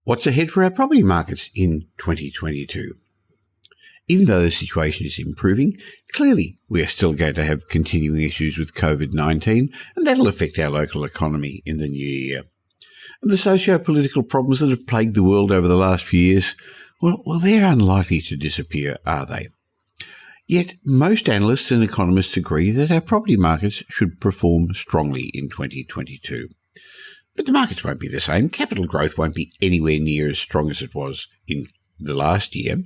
What's ahead for our property markets in 2022? Even though the situation is improving, clearly we are still going to have continuing issues with COVID-19, and that'll affect our local economy in the new year. And the socio-political problems that have plagued the world over the last few years, well, they're unlikely to disappear, are they? Yet most analysts and economists agree that our property markets should perform strongly in 2022. But the markets won't be the same. Capital growth won't be anywhere near as strong as it was in the last year.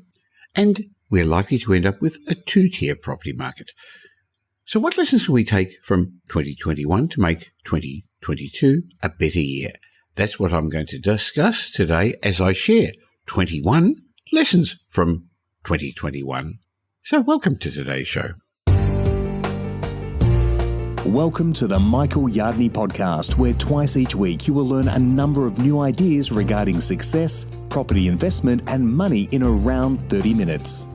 And we're likely to end up with a two-tier property market. So what lessons can we take from 2021 to make 2022 a better year? That's what I'm going to discuss today as I share 21 lessons from 2021. So welcome to today's show. Welcome to the Michael Yardney podcast, where twice each week you will learn a number of new ideas regarding success, property investment and money in around 30 minutes.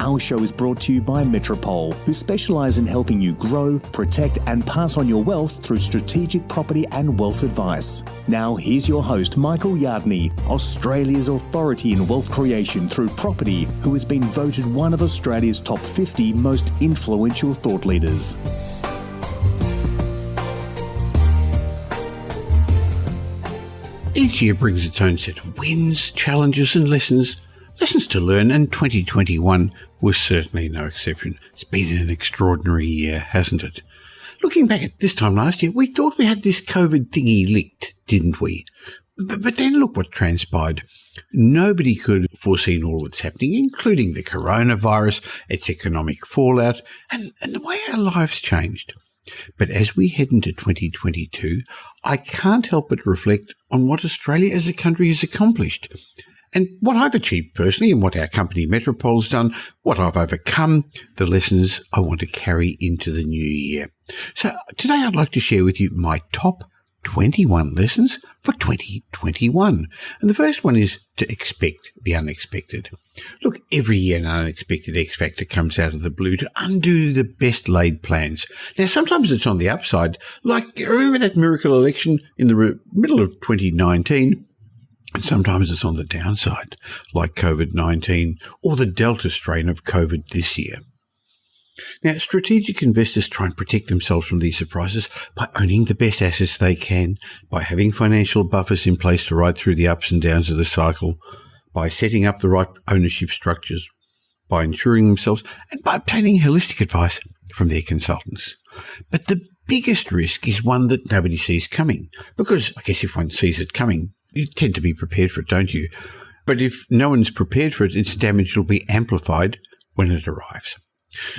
Our show is brought to you by Metropole, who specialise in helping you grow, protect and pass on your wealth through strategic property and wealth advice. Now here's your host, Michael Yardney, Australia's authority in wealth creation through property, who has been voted one of Australia's top 50 most influential thought leaders. Each year brings its own set of wins, challenges and lessons to learn, and 2021 was certainly no exception. It's been an extraordinary year, hasn't it? Looking back at this time last year, we thought we had this COVID thingy licked, didn't we? But then look what transpired. Nobody could have foreseen all that's happening, including the coronavirus, its economic fallout, and the way our lives changed. But as we head into 2022, I can't help but reflect on what Australia as a country has accomplished, and what I've achieved personally, and what our company Metropole's done, what I've overcome, the lessons I want to carry into the new year. So today I'd like to share with you my top 21 lessons for 2021. And the first one is to expect the unexpected. Look, every year an unexpected X factor comes out of the blue to undo the best laid plans. Now, sometimes it's on the upside, like remember that miracle election in the middle of 2019? And sometimes it's on the downside, like COVID-19 or the Delta strain of COVID this year. Now, strategic investors try and protect themselves from these surprises by owning the best assets they can, by having financial buffers in place to ride through the ups and downs of the cycle, by setting up the right ownership structures, by insuring themselves, and by obtaining holistic advice from their consultants. But the biggest risk is one that nobody sees coming, because I guess if one sees it coming, you tend to be prepared for it, don't you? But if no one's prepared for it, its damage will be amplified when it arrives.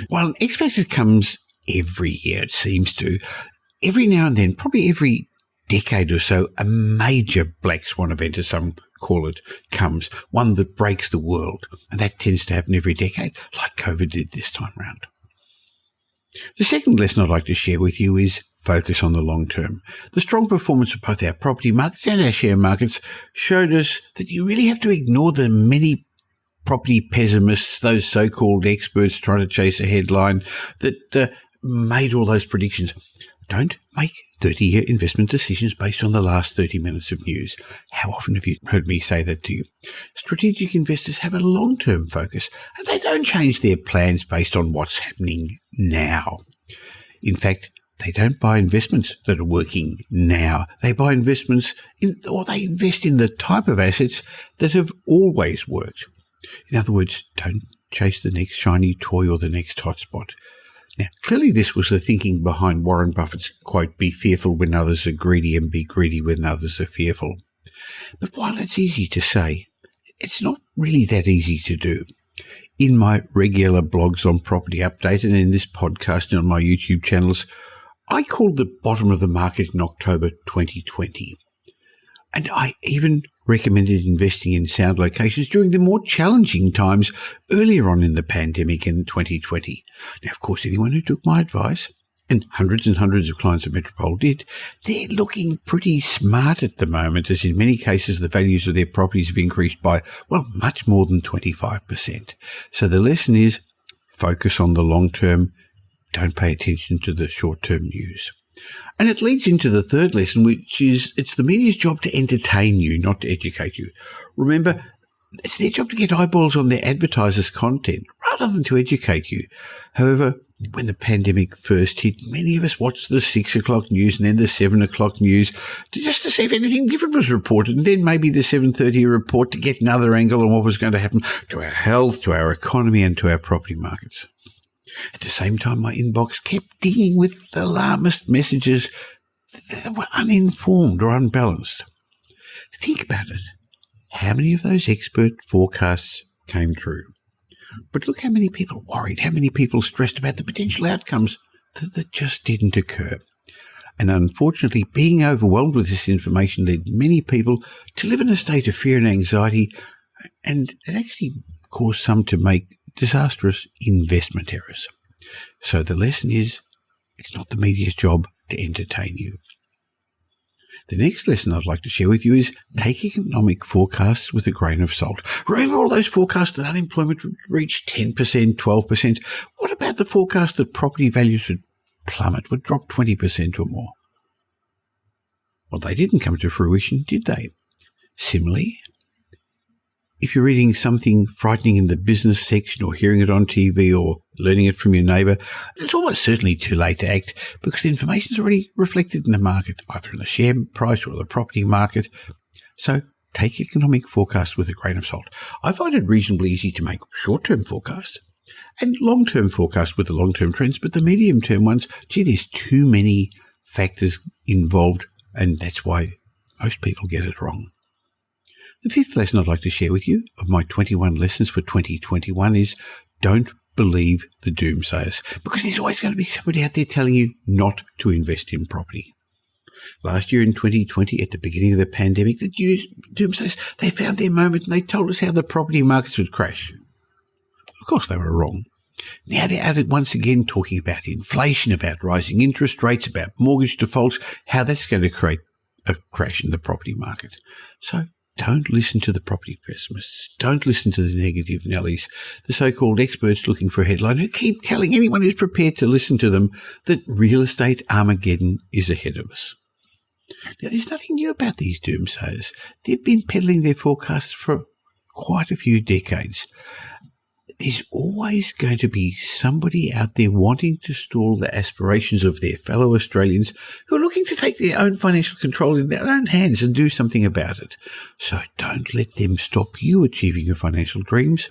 While an X factor comes every year, it seems to, every now and then, probably every decade or so, a major black swan event, as some call it, comes, one that breaks the world. And that tends to happen every decade, like COVID did this time round. The second lesson I'd like to share with you is focus on the long term. The strong performance of both our property markets and our share markets showed us that you really have to ignore the many property pessimists, those so-called experts trying to chase a headline that made all those predictions. Don't make 30-year investment decisions based on the last 30 minutes of news. How often have you heard me say that to you? Strategic investors have a long-term focus, and they don't change their plans based on what's happening now. In fact, they don't buy investments that are working now. They buy investments they invest in the type of assets that have always worked. In other words, don't chase the next shiny toy or the next hotspot. Now, clearly this was the thinking behind Warren Buffett's quote, "Be fearful when others are greedy and be greedy when others are fearful." But while it's easy to say, it's not really that easy to do. In my regular blogs on Property Update and in this podcast and on my YouTube channels, I called the bottom of the market in October 2020. And I even recommended investing in sound locations during the more challenging times earlier on in the pandemic in 2020. Now, of course, anyone who took my advice, and hundreds of clients of Metropole did, they're looking pretty smart at the moment, as in many cases the values of their properties have increased by, much more than 25%. So the lesson is focus on the long term. Don't pay attention to the short-term news. And it leads into the third lesson, which is it's the media's job to entertain you, not to educate you. Remember, it's their job to get eyeballs on their advertisers' content rather than to educate you. However, when the pandemic first hit, many of us watched the 6 o'clock news and then the 7 o'clock news just to see if anything different was reported, and then maybe the 7:30 report to get another angle on what was going to happen to our health, to our economy and to our property markets. At the same time, my inbox kept dinging with alarmist messages that were uninformed or unbalanced. Think about it. How many of those expert forecasts came true? But look how many people worried, how many people stressed about the potential outcomes that just didn't occur. And unfortunately, being overwhelmed with this information led many people to live in a state of fear and anxiety, and it actually caused some to make disastrous investment errors. So the lesson is, it's not the media's job to entertain you. The next lesson I'd like to share with you is take economic forecasts with a grain of salt. Remember all those forecasts that unemployment would reach 10%, 12%? What about the forecast that property values would plummet, would drop 20% or more? Well, they didn't come to fruition, did they? Similarly, if you're reading something frightening in the business section or hearing it on TV or learning it from your neighbour, it's almost certainly too late to act because the information is already reflected in the market, either in the share price or the property market. So take economic forecasts with a grain of salt. I find it reasonably easy to make short-term forecasts and long-term forecasts with the long-term trends, but the medium-term ones, there's too many factors involved, and that's why most people get it wrong. The fifth lesson I'd like to share with you of my 21 lessons for 2021 is don't believe the doomsayers, because there's always going to be somebody out there telling you not to invest in property. Last year in 2020, at the beginning of the pandemic, the doomsayers, they found their moment and they told us how the property markets would crash. Of course, they were wrong. Now they're out once again talking about inflation, about rising interest rates, about mortgage defaults, how that's going to create a crash in the property market. So don't listen to the property pessimists. Don't listen to the negative Nellies, the so-called experts looking for a headline who keep telling anyone who's prepared to listen to them that real estate Armageddon is ahead of us. Now, there's nothing new about these doomsayers. They've been peddling their forecasts for quite a few decades. There's always going to be somebody out there wanting to stall the aspirations of their fellow Australians who are looking to take their own financial control in their own hands and do something about it. So don't let them stop you achieving your financial dreams.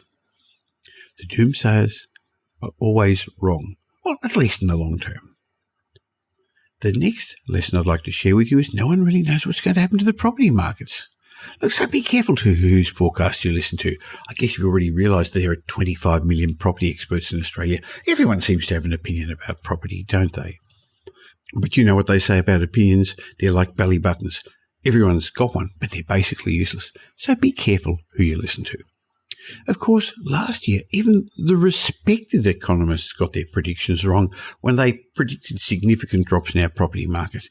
The doomsayers are always wrong, well, at least in the long term. The next lesson I'd like to share with you is no one really knows what's going to happen to the property markets. Look, so be careful to whose forecast you listen to. I guess you've already realised there are 25 million property experts in Australia. Everyone seems to have an opinion about property, don't they? But you know what they say about opinions? They're like belly buttons. Everyone's got one, but they're basically useless. So be careful who you listen to. Of course, last year, even the respected economists got their predictions wrong when they predicted significant drops in our property market.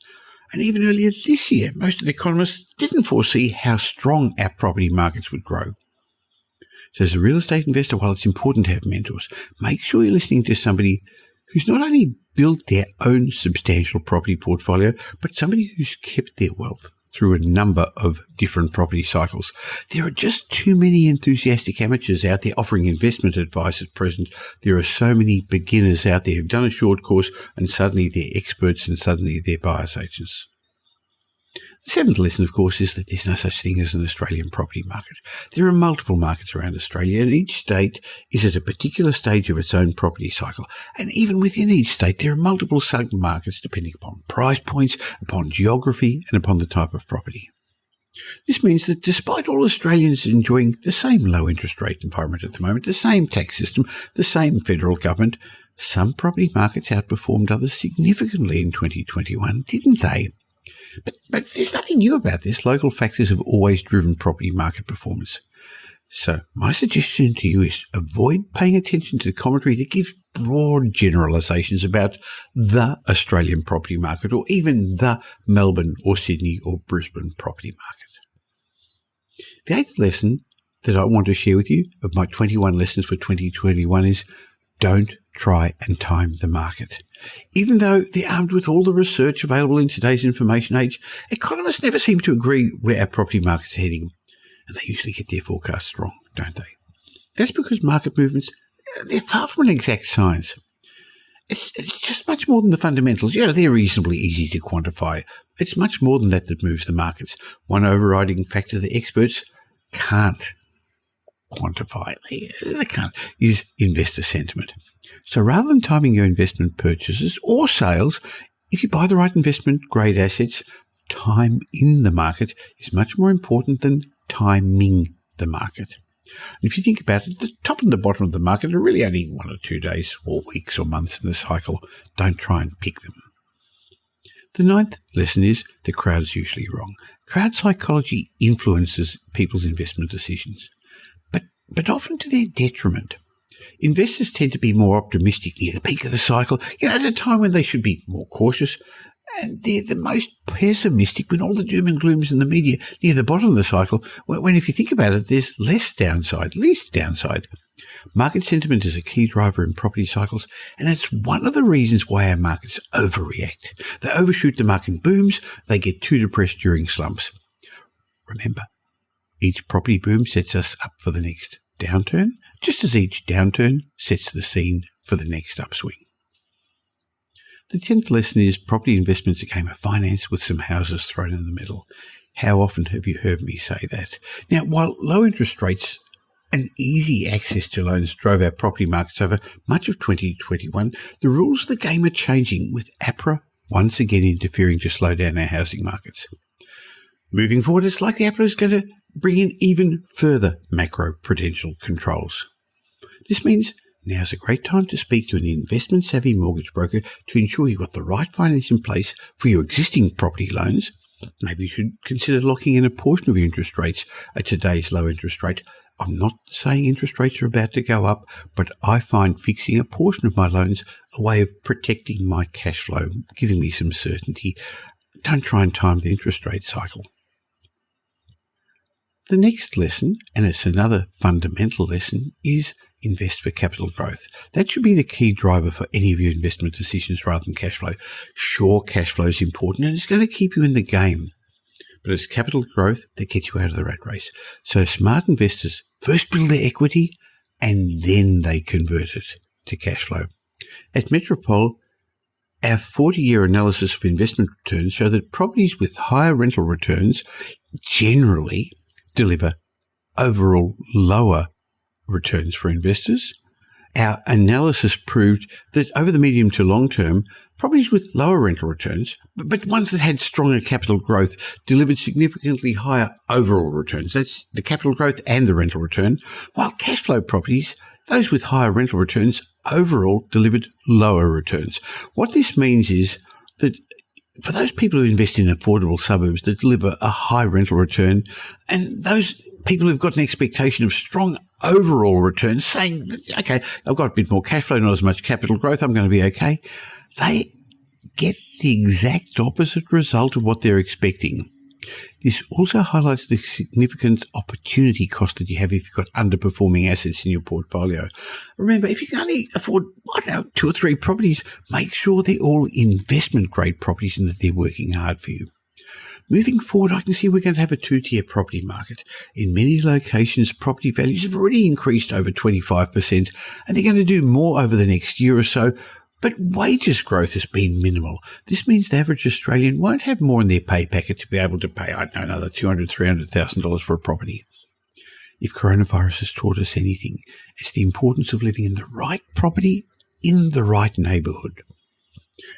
And even earlier this year, most of the economists didn't foresee how strong our property markets would grow. So as a real estate investor, while it's important to have mentors, make sure you're listening to somebody who's not only built their own substantial property portfolio, but somebody who's kept their wealth through a number of different property cycles. There are just too many enthusiastic amateurs out there offering investment advice at present. There are so many beginners out there who've done a short course and suddenly they're experts and suddenly they're buyer's agents. The seventh lesson, of course, is that there's no such thing as an Australian property market. There are multiple markets around Australia, and each state is at a particular stage of its own property cycle. And even within each state, there are multiple sub-markets depending upon price points, upon geography, and upon the type of property. This means that despite all Australians enjoying the same low interest rate environment at the moment, the same tax system, the same federal government, some property markets outperformed others significantly in 2021, didn't they? But there's nothing new about this. Local factors have always driven property market performance. So my suggestion to you is avoid paying attention to the commentary that gives broad generalisations about the Australian property market or even the Melbourne or Sydney or Brisbane property market. The eighth lesson that I want to share with you of my 21 lessons for 2021 is don't try and time the market. Even though they're armed with all the research available in today's information age, economists never seem to agree where our property market's heading. And they usually get their forecasts wrong, don't they? That's because market movements, they're far from an exact science. It's just much more than the fundamentals. They're reasonably easy to quantify. It's much more than that moves the markets. One overriding factor the experts can't quantify, they can't, is investor sentiment. So rather than timing your investment purchases or sales, if you buy the right investment grade assets, time in the market is much more important than timing the market. And if you think about it, the top and the bottom of the market are really only 1 or 2 days or weeks or months in the cycle. Don't try and pick them. The 9th lesson is the crowd is usually wrong. Crowd psychology influences people's investment decisions, but often to their detriment. Investors tend to be more optimistic near the peak of the cycle, at a time when they should be more cautious, and they're the most pessimistic when all the doom and gloom is in the media near the bottom of the cycle, when if you think about it, there's least downside. Market sentiment is a key driver in property cycles, and it's one of the reasons why our markets overreact. They overshoot the market in booms, they get too depressed during slumps. Remember, each property boom sets us up for the next downturn, just as each downturn sets the scene for the next upswing. The 10th lesson is property investment's a game of finance with some houses thrown in the middle. How often have you heard me say that? Now, while low interest rates and easy access to loans drove our property markets over much of 2021, the rules of the game are changing, with APRA once again interfering to slow down our housing markets. Moving forward, it's likely APRA is going to bring in even further macro-prudential controls. This means now's a great time to speak to an investment-savvy mortgage broker to ensure you've got the right finance in place for your existing property loans. Maybe you should consider locking in a portion of your interest rates at today's low interest rate. I'm not saying interest rates are about to go up, but I find fixing a portion of my loans a way of protecting my cash flow, giving me some certainty. Don't try and time the interest rate cycle. The next lesson, and it's another fundamental lesson, is invest for capital growth. That should be the key driver for any of your investment decisions rather than cash flow. Sure, cash flow is important and it's going to keep you in the game, but it's capital growth that gets you out of the rat race. So smart investors first build their equity and then they convert it to cash flow. At Metropole, our 40-year analysis of investment returns show that properties with higher rental returns generally deliver overall lower returns for investors. Our analysis proved that over the medium to long term, properties with lower rental returns, but ones that had stronger capital growth, delivered significantly higher overall returns. That's the capital growth and the rental return, while cash flow properties, those with higher rental returns, overall delivered lower returns. What this means is that for those people who invest in affordable suburbs that deliver a high rental return, and those people who've got an expectation of strong overall returns, saying, okay, I've got a bit more cash flow, not as much capital growth, I'm going to be okay, they get the exact opposite result of what they're expecting. This also highlights the significant opportunity cost that you have if you've got underperforming assets in your portfolio. Remember, if you can only afford, 2 or 3 properties, make sure they're all investment-grade properties and that they're working hard for you. Moving forward, I can see we're going to have a 2-tier property market. In many locations, property values have already increased over 25%, and they're going to do more over the next year or so. But wages growth has been minimal. This means the average Australian won't have more in their pay packet to be able to pay, another $200,000, $300,000 for a property. If coronavirus has taught us anything, it's the importance of living in the right property in the right neighbourhood.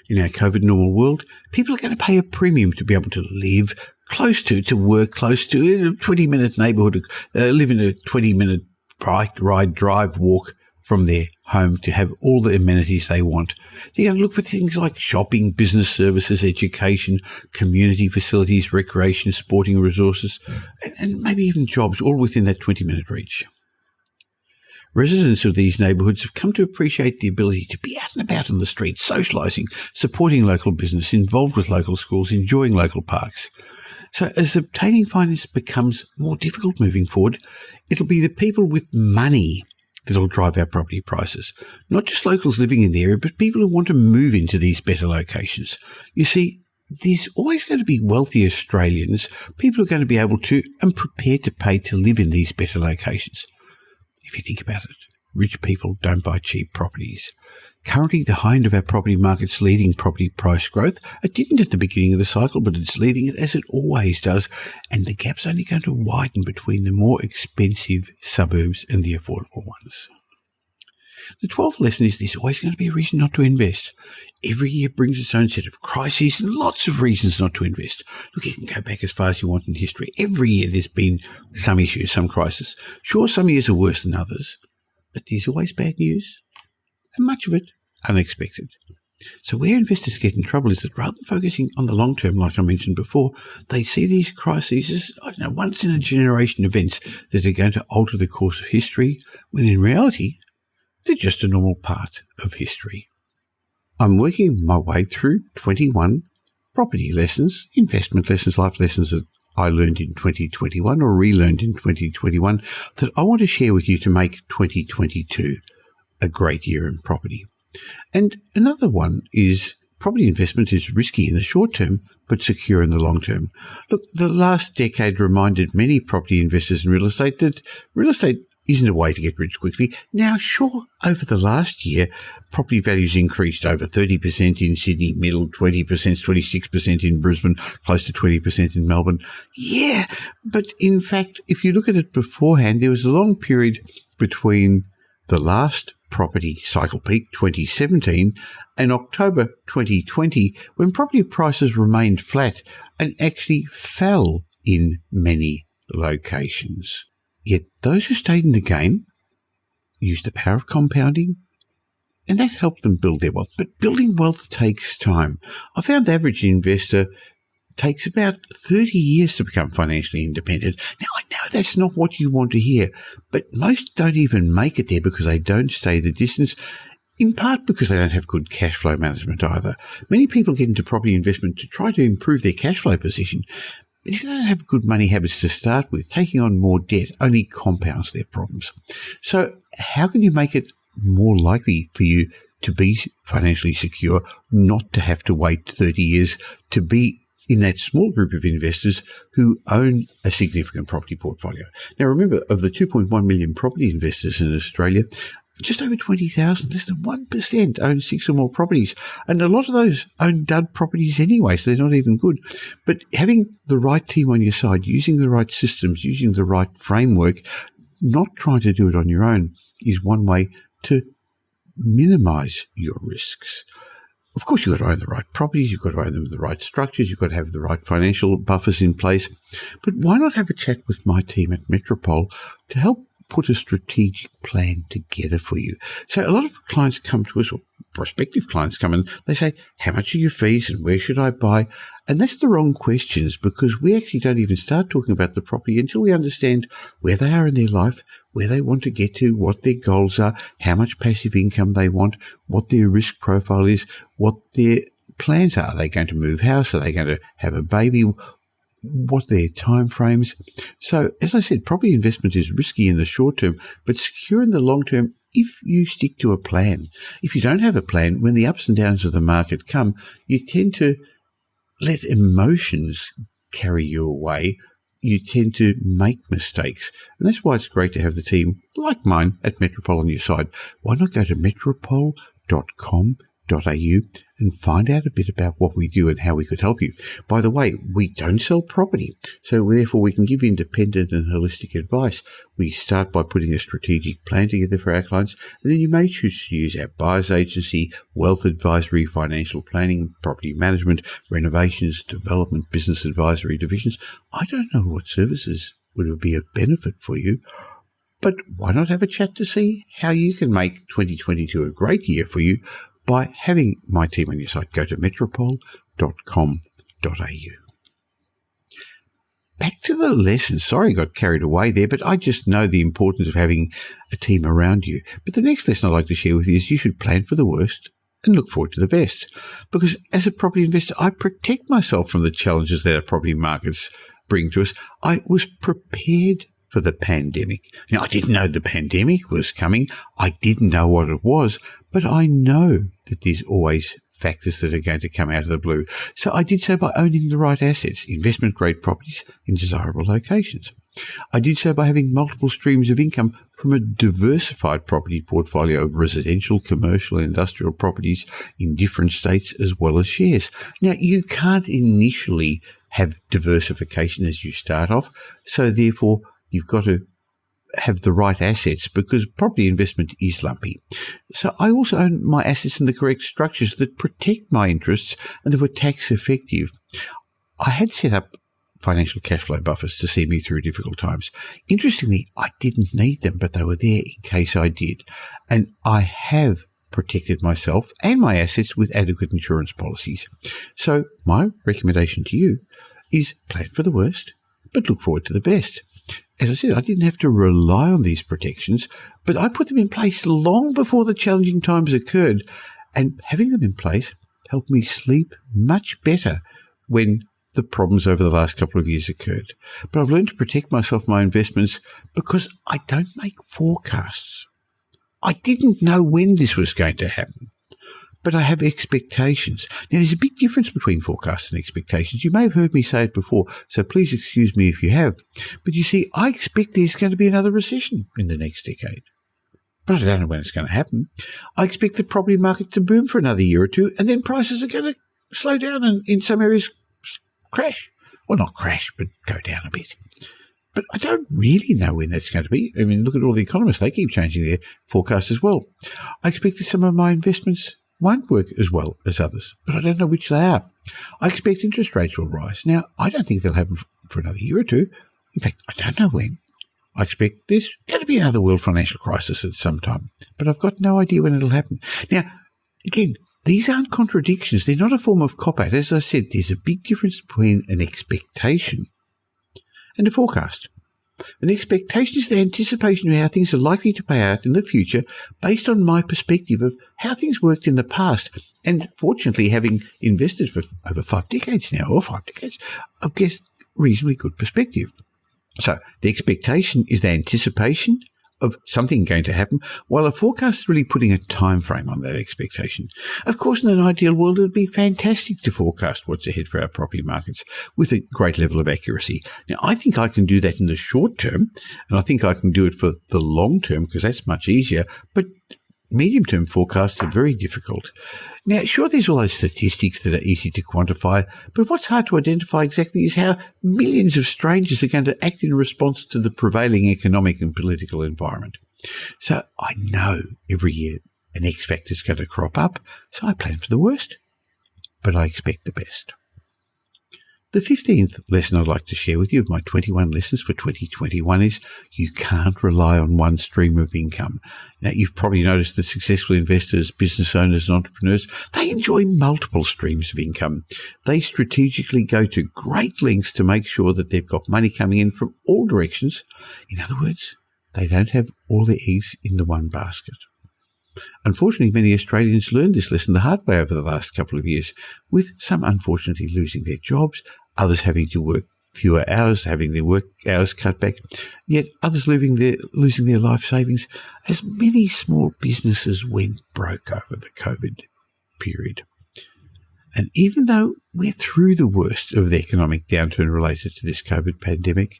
In our COVID normal world, people are going to pay a premium to be able to live close to work close to, in a 20-minute neighbourhood, live in a 20-minute bike ride, drive, walk from their home to have all the amenities they want. They're going to look for things like shopping, business services, education, community facilities, recreation, sporting resources, and maybe even jobs, all within that 20-minute reach. Residents of these neighbourhoods have come to appreciate the ability to be out and about on the streets, socialising, supporting local business, involved with local schools, enjoying local parks. So as obtaining finance becomes more difficult moving forward, it'll be the people with money that'll drive our property prices. Not just locals living in the area, but people who want to move into these better locations. You see, there's always going to be wealthy Australians, people who are going to be able to and prepared to pay to live in these better locations. If you think about it, rich people don't buy cheap properties. Currently, the high end of our property market's leading property price growth. It didn't at the beginning of the cycle, but it's leading it as it always does, and the gap's only going to widen between the more expensive suburbs and the affordable ones. The 12th lesson is there's always going to be a reason not to invest. Every year brings its own set of crises and lots of reasons not to invest. Look, you can go back as far as you want in history. Every year there's been some issues, some crisis. Sure, some years are worse than others, but there's always bad news, and much of it unexpected. So where investors get in trouble is that rather than focusing on the long term, like I mentioned before, they see these crises as once-in-a-generation events that are going to alter the course of history, when in reality, they're just a normal part of history. I'm working my way through 21 property lessons, investment lessons, life lessons that I learned in 2021 or relearned in 2021 that I want to share with you to make 2022 a great year in property. And another one is property investment is risky in the short term, but secure in the long term. Look, the last decade reminded many property investors in real estate that real estate isn't a way to get rich quickly. Now, sure, over the last year, property values increased over 30% in Sydney, middle 20%, 26% in Brisbane, close to 20% in Melbourne. Yeah, but in fact, if you look at it beforehand, there was a long period between the last property cycle peak, 2017, and October 2020, when property prices remained flat and actually fell in many locations. Yet those who stayed in the game used the power of compounding, and that helped them build their wealth. But building wealth takes time. I found the average investor takes about 30 years to become financially independent. Now, I know that's not what you want to hear, but most don't even make it there because they don't stay the distance, in part because they don't have good cash flow management either. Many people get into property investment to try to improve their cash flow position, but if they don't have good money habits to start with, taking on more debt only compounds their problems. So how can you make it more likely for you to be financially secure, not to have to wait 30 years to be in that small group of investors who own a significant property portfolio? Now, remember, of the 2.1 million property investors in Australia, just over 20,000, less than 1%, own 6 or more properties. And a lot of those own dud properties anyway, so they're not even good. But having the right team on your side, using the right systems, using the right framework, not trying to do it on your own, is one way to minimize your risks. Of course, you've got to own the right properties, you've got to own them with the right structures, you've got to have the right financial buffers in place. But why not have a chat with my team at Metropole to help put a strategic plan together for you? So a lot of clients come to us, or prospective clients come in, they say, how much are your fees and where should I buy? And that's the wrong questions, because we actually don't even start talking about the property until we understand where they are in their life, where they want to get to, what their goals are, how much passive income they want, what their risk profile is, what their plans are. Are they going to move house? Are they going to have a baby? What are their time frames? So, as I said, property investment is risky in the short term, but secure in the long term if you stick to a plan. If you don't have a plan, when the ups and downs of the market come, you tend to let emotions carry you away. You tend to make mistakes. And that's why it's great to have the team like mine at Metropole on your side. Why not go to metropole.com.au and find out a bit about what we do and how we could help you. By the way, we don't sell property, so therefore we can give independent and holistic advice. We start by putting a strategic plan together for our clients, and then you may choose to use our buyer's agency, wealth advisory, financial planning, property management, renovations, development, business advisory divisions. I don't know what services would be of benefit for you, but why not have a chat to see how you can make 2022 a great year for you by having my team on your side. Go to metropole.com.au. Back to the lesson. Sorry I got carried away there, but I just know the importance of having a team around you. But the next lesson I'd like to share with you is you should plan for the worst and look forward to the best. Because as a property investor, I protect myself from the challenges that our property markets bring to us. I was prepared for the pandemic. Now, I didn't know the pandemic was coming. I didn't know what it was, but I know that there's always factors that are going to come out of the blue. So I did so by owning the right assets, investment-grade properties in desirable locations. I did so by having multiple streams of income from a diversified property portfolio of residential, commercial and industrial properties in different states as well as shares. Now, you can't initially have diversification as you start off, so therefore you've got to have the right assets because property investment is lumpy. So I also own my assets in the correct structures that protect my interests and that were tax effective. I had set up financial cash flow buffers to see me through difficult times. Interestingly, I didn't need them, but they were there in case I did. And I have protected myself and my assets with adequate insurance policies. So my recommendation to you is plan for the worst, but look forward to the best. As I said, I didn't have to rely on these protections, but I put them in place long before the challenging times occurred, and having them in place helped me sleep much better when the problems over the last couple of years occurred. But I've learned to protect myself, my investments, because I don't make forecasts. I didn't know when this was going to happen, but I have expectations. Now, there's a big difference between forecasts and expectations. You may have heard me say it before, so please excuse me if you have. But you see, I expect there's going to be another recession in the next decade. But I don't know when it's going to happen. I expect the property market to boom for another year or two, and then prices are going to slow down and in some areas crash. Well, not crash, but go down a bit. But I don't really know when that's going to be. I mean, look at all the economists. They keep changing their forecasts as well. I expect that some of my investments won't work as well as others, but I don't know which they are. I expect interest rates will rise. Now, I don't think they'll happen for another year or two. In fact, I don't know when. I expect there's going to be another world financial crisis at some time, but I've got no idea when it'll happen. Now, again, these aren't contradictions. They're not a form of cop-out. As I said, there's a big difference between an expectation and a forecast. An expectation is the anticipation of how things are likely to play out in the future based on my perspective of how things worked in the past. And fortunately, having invested for over 5 decades now, I've got reasonably good perspective. So the expectation is the anticipation of something going to happen, while a forecast is really putting a time frame on that expectation. Of course, in an ideal world, it would be fantastic to forecast what's ahead for our property markets with a great level of accuracy. Now, I think I can do that in the short term, and I think I can do it for the long term because that's much easier, but medium-term forecasts are very difficult. Now, sure, there's all those statistics that are easy to quantify, but what's hard to identify exactly is how millions of strangers are going to act in response to the prevailing economic and political environment. So I know every year an X factor is going to crop up, so I plan for the worst, but I expect the best. The 15th lesson I'd like to share with you of my 21 lessons for 2021 is you can't rely on one stream of income. Now, you've probably noticed that successful investors, business owners and entrepreneurs, they enjoy multiple streams of income. They strategically go to great lengths to make sure that they've got money coming in from all directions. In other words, they don't have all their eggs in the one basket. Unfortunately, many Australians learned this lesson the hard way over the last couple of years, with some unfortunately losing their jobs, others having to work fewer hours, having their work hours cut back, yet others losing their life savings, as many small businesses went broke over the COVID period. And even though we're through the worst of the economic downturn related to this COVID pandemic,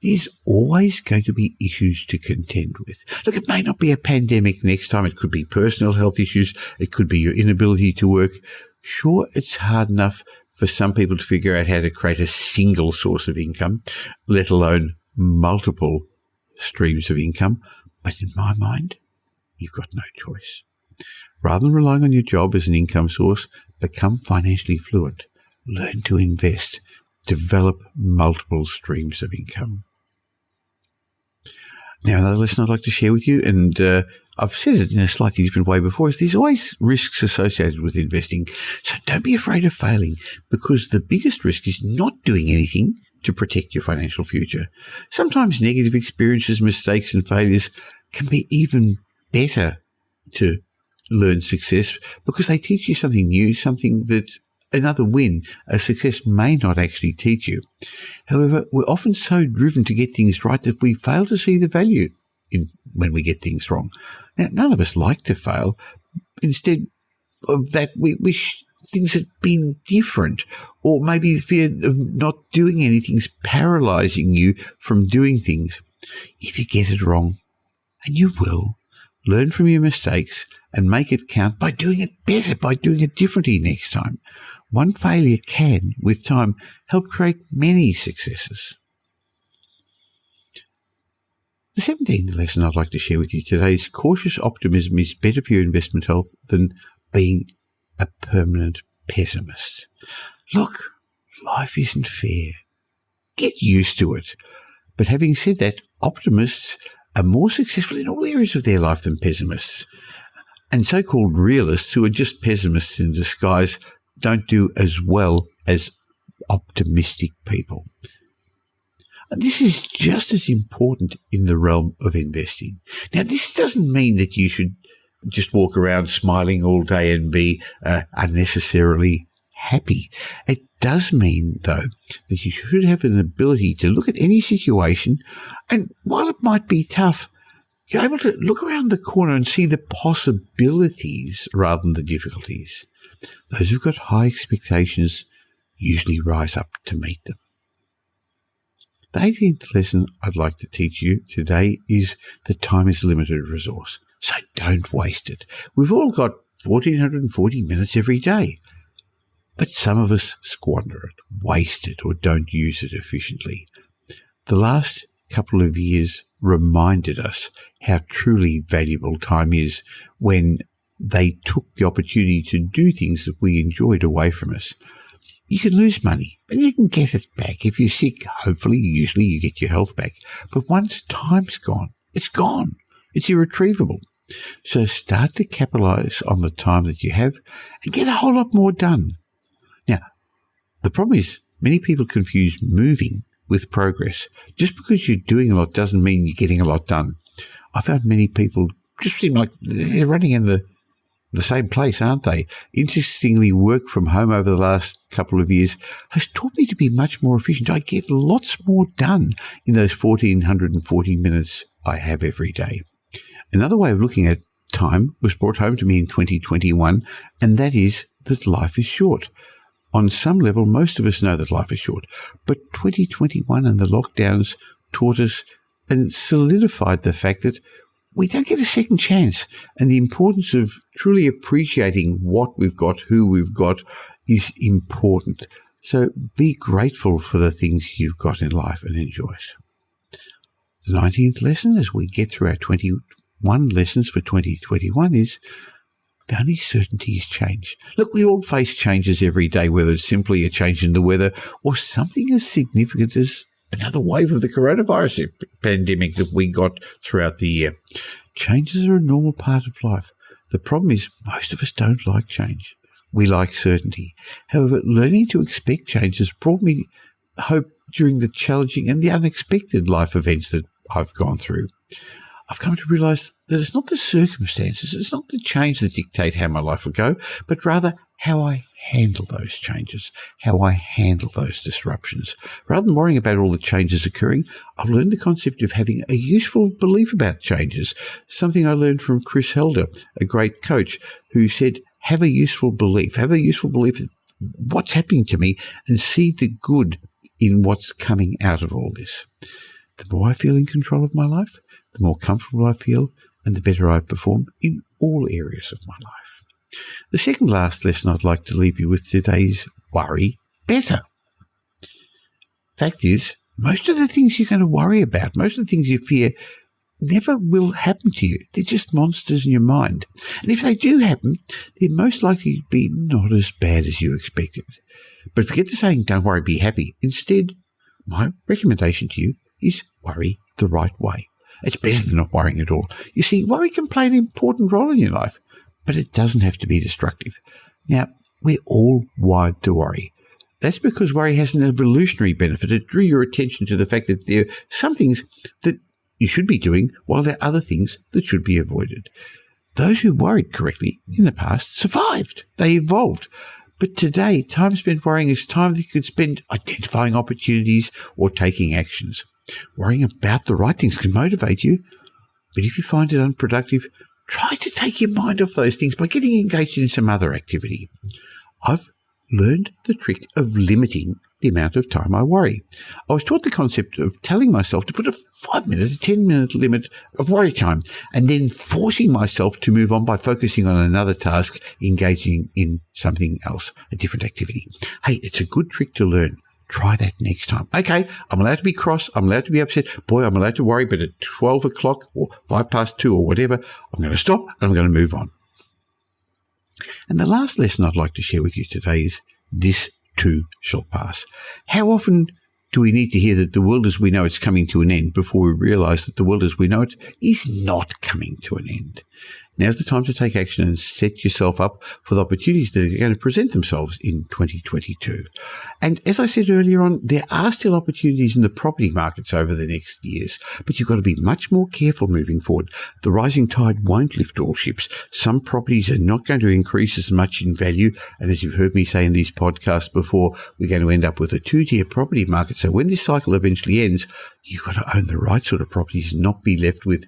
there's always going to be issues to contend with. Look, it may not be a pandemic next time. It could be personal health issues. It could be your inability to work. Sure, it's hard enough for some people to figure out how to create a single source of income, let alone multiple streams of income. But in my mind, you've got no choice. Rather than relying on your job as an income source, become financially fluent. Learn to invest. Develop multiple streams of income. Now, another lesson I'd like to share with you, and I've said it in a slightly different way before, is there's always risks associated with investing. So don't be afraid of failing, because the biggest risk is not doing anything to protect your financial future. Sometimes negative experiences, mistakes and failures can be even better to learn success because they teach you something new, something that another win a success may not actually teach you. However, we're often so driven to get things right that we fail to see the value when we get things wrong. Now, none of us like to fail. Instead of that, we wish things had been different, or maybe the fear of not doing anything is paralysing you from doing things. If you get it wrong, and you will, learn from your mistakes and make it count by doing it better, by doing it differently next time. One failure can, with time, help create many successes. The 17th lesson I'd like to share with you today is cautious optimism is better for your investment health than being a permanent pessimist. Look, life isn't fair. Get used to it. But having said that, optimists are more successful in all areas of their life than pessimists. And so-called realists, who are just pessimists in disguise, don't do as well as optimistic people. And this is just as important in the realm of investing. Now, this doesn't mean that you should just walk around smiling all day and be unnecessarily happy. It does mean, though, that you should have an ability to look at any situation, and while it might be tough, you're able to look around the corner and see the possibilities rather than the difficulties. Those who've got high expectations usually rise up to meet them. The 18th lesson I'd like to teach you today is that time is a limited resource, so don't waste it. We've all got 1,440 minutes every day, but some of us squander it, waste it, or don't use it efficiently. The last couple of years reminded us how truly valuable time is when they took the opportunity to do things that we enjoyed away from us. You can lose money, but you can get it back. If you're sick, hopefully, usually you get your health back. But once time's gone, it's gone. It's irretrievable. So start to capitalise on the time that you have and get a whole lot more done. Now, the problem is many people confuse moving with progress. Just because you're doing a lot doesn't mean you're getting a lot done. I found many people just seem like they're running in the same place, aren't they? Interestingly, work from home over the last couple of years has taught me to be much more efficient. I get lots more done in those 1,440 minutes I have every day. Another way of looking at time was brought home to me in 2021, and that is that life is short. On some level, most of us know that life is short, but 2021 and the lockdowns taught us and solidified the fact that we don't get a second chance, and the importance of truly appreciating what we've got, who we've got, is important. So be grateful for the things you've got in life and enjoy it. The 19th lesson, as we get through our 21 lessons for 2021, is the only certainty is change. Look, we all face changes every day, whether it's simply a change in the weather or something as significant as another wave of the coronavirus pandemic that we got throughout the year. Changes are a normal part of life. The problem is most of us don't like change. We like certainty. However, learning to expect change has brought me hope during the challenging and the unexpected life events that I've gone through. I've come to realise that it's not the circumstances, it's not the change that dictate how my life will go, but rather how I handle those changes, how I handle those disruptions. Rather than worrying about all the changes occurring, I've learned the concept of having a useful belief about changes, something I learned from Chris Helder, a great coach, who said, have a useful belief that what's happening to me and see the good in what's coming out of all this. The more I feel in control of my life, the more comfortable I feel and the better I perform in all areas of my life. The second last lesson I'd like to leave you with today is worry better. Fact is, most of the things you're going to worry about, most of the things you fear, never will happen to you. They're just monsters in your mind. And if they do happen, they're most likely to be not as bad as you expected. But forget the saying, don't worry, be happy. Instead, my recommendation to you is worry the right way. It's better than not worrying at all. You see, worry can play an important role in your life, but it doesn't have to be destructive. Now, we're all wired to worry. That's because worry has an evolutionary benefit. It drew your attention to the fact that there are some things that you should be doing while there are other things that should be avoided. Those who worried correctly in the past survived. They evolved. But today, time spent worrying is time that you could spend identifying opportunities or taking actions. Worrying about the right things can motivate you, but if you find it unproductive, try to take your mind off those things by getting engaged in some other activity. I've learned the trick of limiting the amount of time I worry. I was taught the concept of telling myself to put a 5-minute, a 10-minute limit of worry time, and then forcing myself to move on by focusing on another task, engaging in something else, a different activity. Hey, it's a good trick to learn. Try that next time. Okay, I'm allowed to be cross. I'm allowed to be upset. Boy, I'm allowed to worry, but at 12 o'clock or 2:05 or whatever, I'm going to stop and I'm going to move on. And the last lesson I'd like to share with you today is this too shall pass. How often do we need to hear that the world as we know it's coming to an end before we realise that the world as we know it is not coming to an end? Now's the time to take action and set yourself up for the opportunities that are going to present themselves in 2022. And as I said earlier on, there are still opportunities in the property markets over the next years, but you've got to be much more careful moving forward. The rising tide won't lift all ships. Some properties are not going to increase as much in value, and as you've heard me say in these podcasts before, we're going to end up with a two-tier property market. So when this cycle eventually ends, you've got to own the right sort of properties and not be left with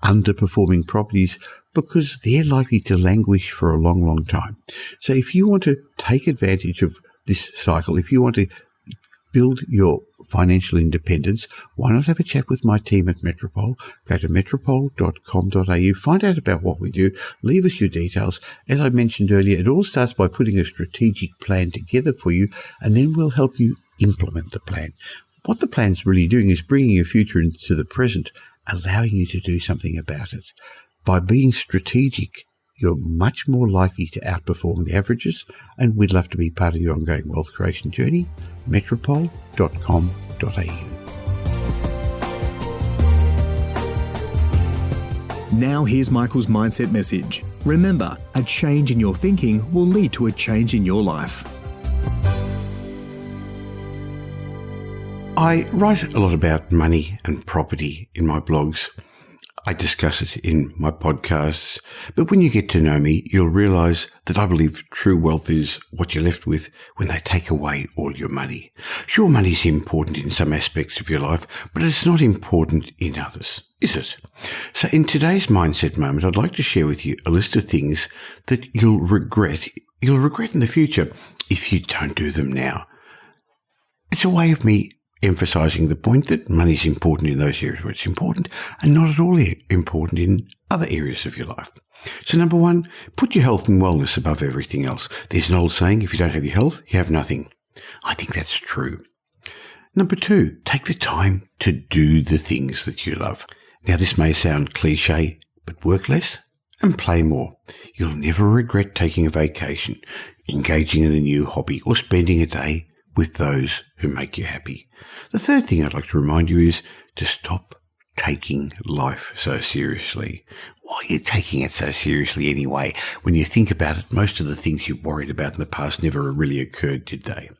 underperforming properties, because they're likely to languish for a long, long time. So if you want to take advantage of this cycle, if you want to build your financial independence, why not have a chat with my team at Metropole? Go to metropole.com.au, find out about what we do, leave us your details. As I mentioned earlier, it all starts by putting a strategic plan together for you, and then we'll help you implement the plan. What the plan's really doing is bringing your future into the present, allowing you to do something about it. By being strategic, you're much more likely to outperform the averages, and we'd love to be part of your ongoing wealth creation journey. Metropole.com.au. Now here's Michael's mindset message. Remember, a change in your thinking will lead to a change in your life. I write a lot about money and property in my blogs. I discuss it in my podcasts, but when you get to know me, you'll realise that I believe true wealth is what you're left with when they take away all your money. Sure, money's important in some aspects of your life, but it's not important in others, is it? So in today's Mindset Moment, I'd like to share with you a list of things that you'll regret in the future if you don't do them now. It's a way of me emphasising the point that money is important in those areas where it's important and not at all important in other areas of your life. So number one, put your health and wellness above everything else. There's an old saying, if you don't have your health, you have nothing. I think that's true. Number two, take the time to do the things that you love. Now this may sound cliche, but work less and play more. You'll never regret taking a vacation, engaging in a new hobby, or spending a day with those who make you happy. The third thing I'd like to remind you is to stop taking life so seriously. Why are you taking it so seriously anyway? When you think about it, most of the things you worried about in the past never really occurred, did they?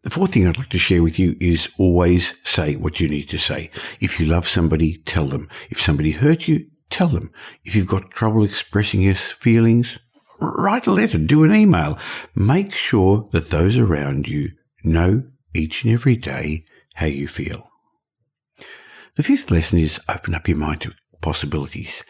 The fourth thing I'd like to share with you is always say what you need to say. If you love somebody, tell them. If somebody hurt you, tell them. If you've got trouble expressing your feelings, write a letter, do an email. Make sure that those around you know each and every day how you feel. The fifth lesson is open up your mind to possibilities.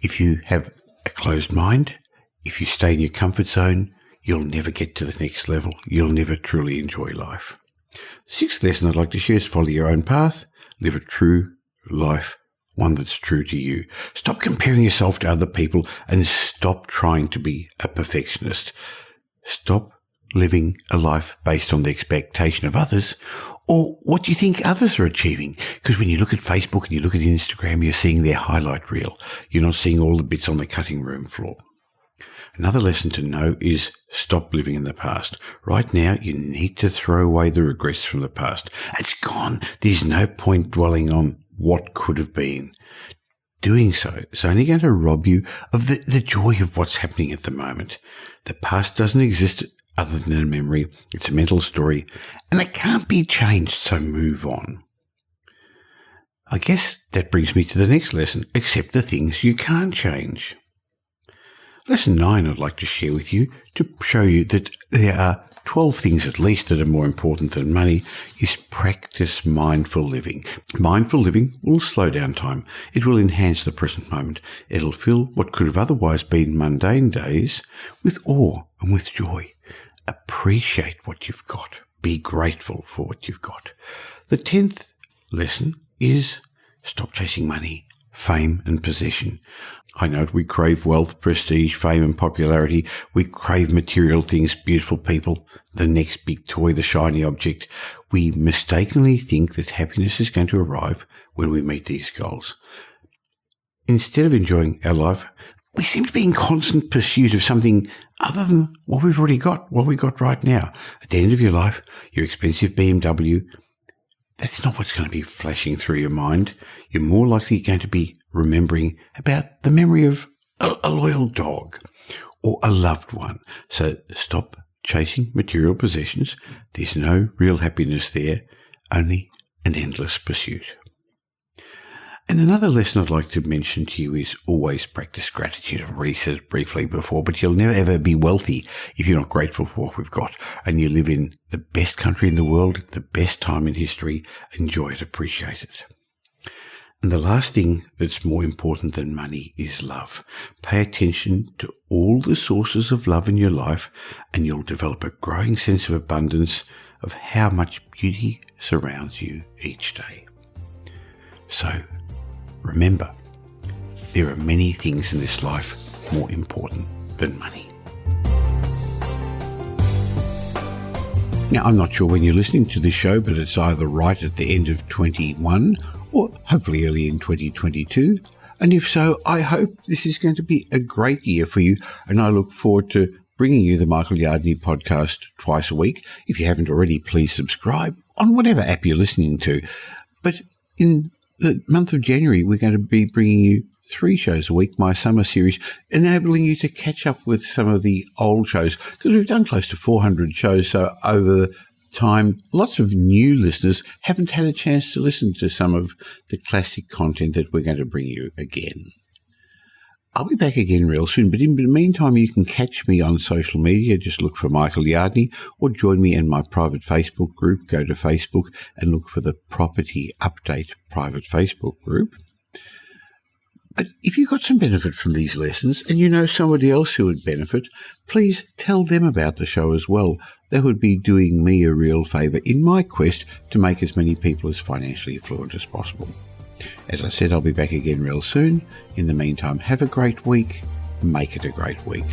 If you have a closed mind, if you stay in your comfort zone, you'll never get to the next level. You'll never truly enjoy life. The sixth lesson I'd like to share is follow your own path, live a true life, one that's true to you. Stop comparing yourself to other people and stop trying to be a perfectionist. Stop living a life based on the expectation of others or what you think others are achieving. Because when you look at Facebook and you look at Instagram, you're seeing their highlight reel. You're not seeing all the bits on the cutting room floor. Another lesson to know is stop living in the past. Right now, you need to throw away the regrets from the past. It's gone. There's no point dwelling on what could have been. Doing so is only going to rob you of the joy of what's happening at the moment. The past doesn't exist other than a memory. It's a mental story, and it can't be changed, so move on. I guess that brings me to the next lesson. Accept the things you can't change. Lesson 9 I'd like to share with you to show you that there are 12 things at least that are more important than money is practice mindful living. Mindful living will slow down time. It will enhance the present moment. It'll fill what could have otherwise been mundane days with awe and with joy. Appreciate what you've got. Be grateful for what you've got. The 10th lesson is stop chasing money, fame and possession. I know we crave wealth, prestige, fame and popularity. We crave material things, beautiful people, the next big toy, the shiny object. We mistakenly think that happiness is going to arrive when we meet these goals. Instead of enjoying our life, we seem to be in constant pursuit of something other than what we've already got, what we got right now. At the end of your life, your expensive BMW, that's not what's going to be flashing through your mind. You're more likely going to be remembering about the memory of a loyal dog or a loved one. So stop chasing material possessions. There's no real happiness there, only an endless pursuit. And another lesson I'd like to mention to you is always practice gratitude. I've already said it briefly before, but you'll never ever be wealthy if you're not grateful for what we've got. And you live in the best country in the world, the best time in history. Enjoy it, appreciate it. And the last thing that's more important than money is love. Pay attention to all the sources of love in your life, and you'll develop a growing sense of abundance of how much beauty surrounds you each day. So, remember, there are many things in this life more important than money. Now, I'm not sure when you're listening to this show, but it's either right at the end of 21 or hopefully early in 2022. And if so, I hope this is going to be a great year for you. And I look forward to bringing you the Michael Yardney podcast twice a week. If you haven't already, please subscribe on whatever app you're listening to. But in the month of January, we're going to be bringing you 3 shows a week, my summer series, enabling you to catch up with some of the old shows, because we've done close to 400 shows. So over time, lots of new listeners haven't had a chance to listen to some of the classic content that we're going to bring you again. I'll be back again real soon, but in the meantime, you can catch me on social media. Just look for Michael Yardney, or join me in my private Facebook group. Go to Facebook and look for the Property Update private Facebook group. But if you got some benefit from these lessons and you know somebody else who would benefit, please tell them about the show as well. That would be doing me a real favour in my quest to make as many people as financially affluent as possible. As I said, I'll be back again real soon. In the meantime, have a great week. Make it a great week.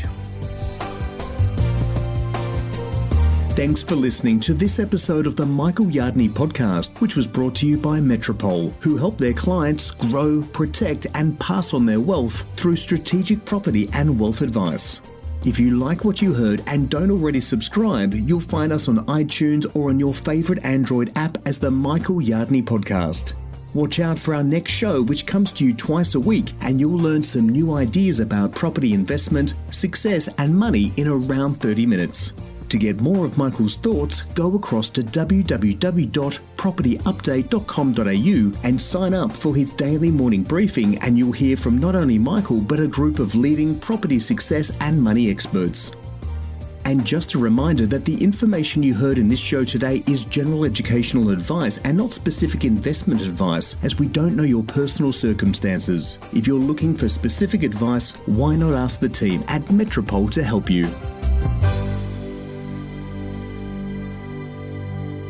Thanks for listening to this episode of the Michael Yardney podcast, which was brought to you by Metropole, who help their clients grow, protect, and pass on their wealth through strategic property and wealth advice. If you like what you heard and don't already subscribe, you'll find us on iTunes or on your favourite Android app as the Michael Yardney podcast. Watch out for our next show, which comes to you twice a week, and you'll learn some new ideas about property investment, success, and money in around 30 minutes. To get more of Michael's thoughts, go across to www.propertyupdate.com.au and sign up for his daily morning briefing, and you'll hear from not only Michael, but a group of leading property success and money experts. And just a reminder that the information you heard in this show today is general educational advice and not specific investment advice, as we don't know your personal circumstances. If you're looking for specific advice, why not ask the team at Metropole to help you?